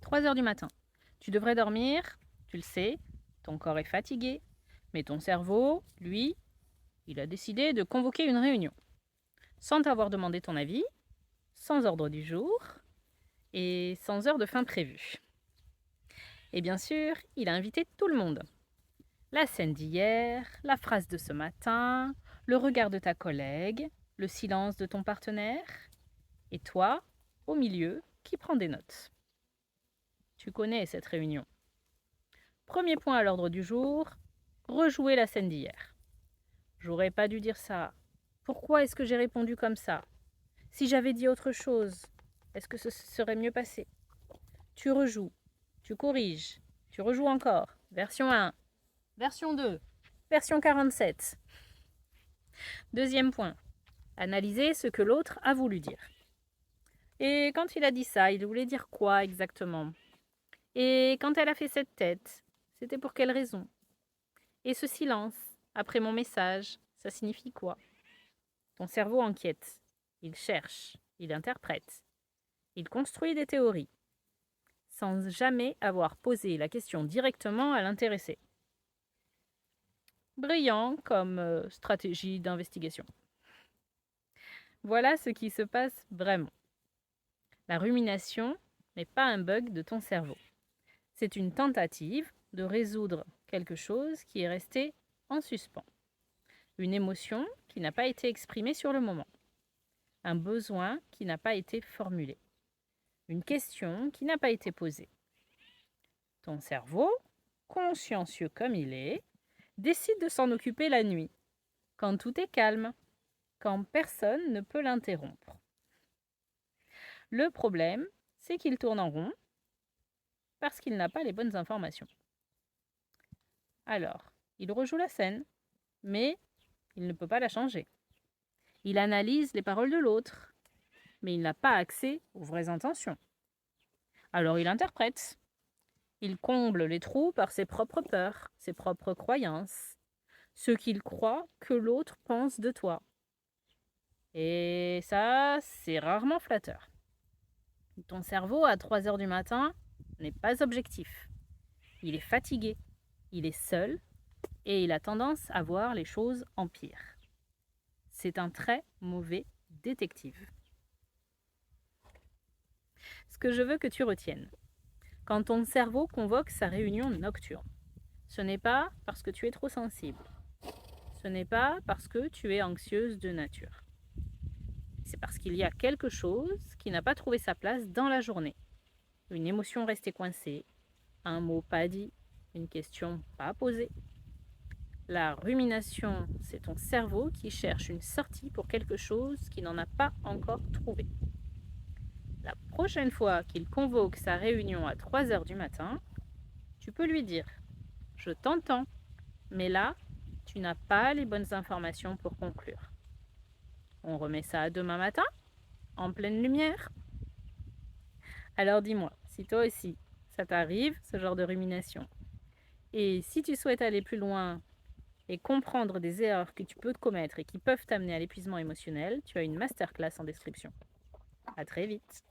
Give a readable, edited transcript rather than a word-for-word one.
3 heures du matin. Tu devrais dormir, tu le sais, ton corps est fatigué, mais ton cerveau, lui, il a décidé de convoquer une réunion, sans t'avoir demandé ton avis, sans ordre du jour et sans heure de fin prévue. Et bien sûr, il a invité tout le monde. La scène d'hier, la phrase de ce matin, le regard de ta collègue, le silence de ton partenaire, et toi, au milieu, qui prends des notes. Tu connais cette réunion. Premier point à l'ordre du jour, rejouer la scène d'hier. J'aurais pas dû dire ça. Pourquoi est-ce que j'ai répondu comme ça? Si j'avais dit autre chose, est-ce que ce serait mieux passé? Tu rejoues, tu corriges, tu rejoues encore. Version 1, version 2, version 47. Deuxième point, analyser ce que l'autre a voulu dire. Et quand il a dit ça, il voulait dire quoi exactement? Et quand elle a fait cette tête, c'était pour quelle raison? Et ce silence, après mon message, ça signifie quoi? Ton cerveau enquête, il cherche, il interprète, il construit des théories, sans jamais avoir posé la question directement à l'intéressé. Brillant comme stratégie d'investigation. Voilà ce qui se passe vraiment. La rumination n'est pas un bug de ton cerveau. C'est une tentative de résoudre quelque chose qui est resté en suspens. Une émotion qui n'a pas été exprimée sur le moment. Un besoin qui n'a pas été formulé. Une question qui n'a pas été posée. Ton cerveau, consciencieux comme il est, décide de s'en occuper la nuit, quand tout est calme, quand personne ne peut l'interrompre. Le problème, c'est qu'il tourne en rond parce qu'il n'a pas les bonnes informations. Alors, il rejoue la scène, mais il ne peut pas la changer. Il analyse les paroles de l'autre, mais il n'a pas accès aux vraies intentions. Alors il interprète. Il comble les trous par ses propres peurs, ses propres croyances, ce qu'il croit que l'autre pense de toi. Et ça, c'est rarement flatteur. Ton cerveau, à 3 heures du matin, n'est pas objectif. Il est fatigué, il est seul, et il a tendance à voir les choses en pire. C'est un très mauvais détective. Ce que je veux que tu retiennes, quand ton cerveau convoque sa réunion nocturne, ce n'est pas parce que tu es trop sensible. Ce n'est pas parce que tu es anxieuse de nature. C'est parce qu'il y a quelque chose qui n'a pas trouvé sa place dans la journée. Une émotion restée coincée, un mot pas dit, une question pas posée. La rumination, c'est ton cerveau qui cherche une sortie pour quelque chose qu'il n'en a pas encore trouvé. La prochaine fois qu'il convoque sa réunion à 3 heures du matin, tu peux lui dire « Je t'entends, mais là, tu n'as pas les bonnes informations pour conclure. On remet ça demain matin, en pleine lumière ?» Alors dis-moi, si toi aussi, ça t'arrive, ce genre de rumination. Et si tu souhaites aller plus loin et comprendre des erreurs que tu peux commettre et qui peuvent t'amener à l'épuisement émotionnel, tu as une masterclass en description. À très vite.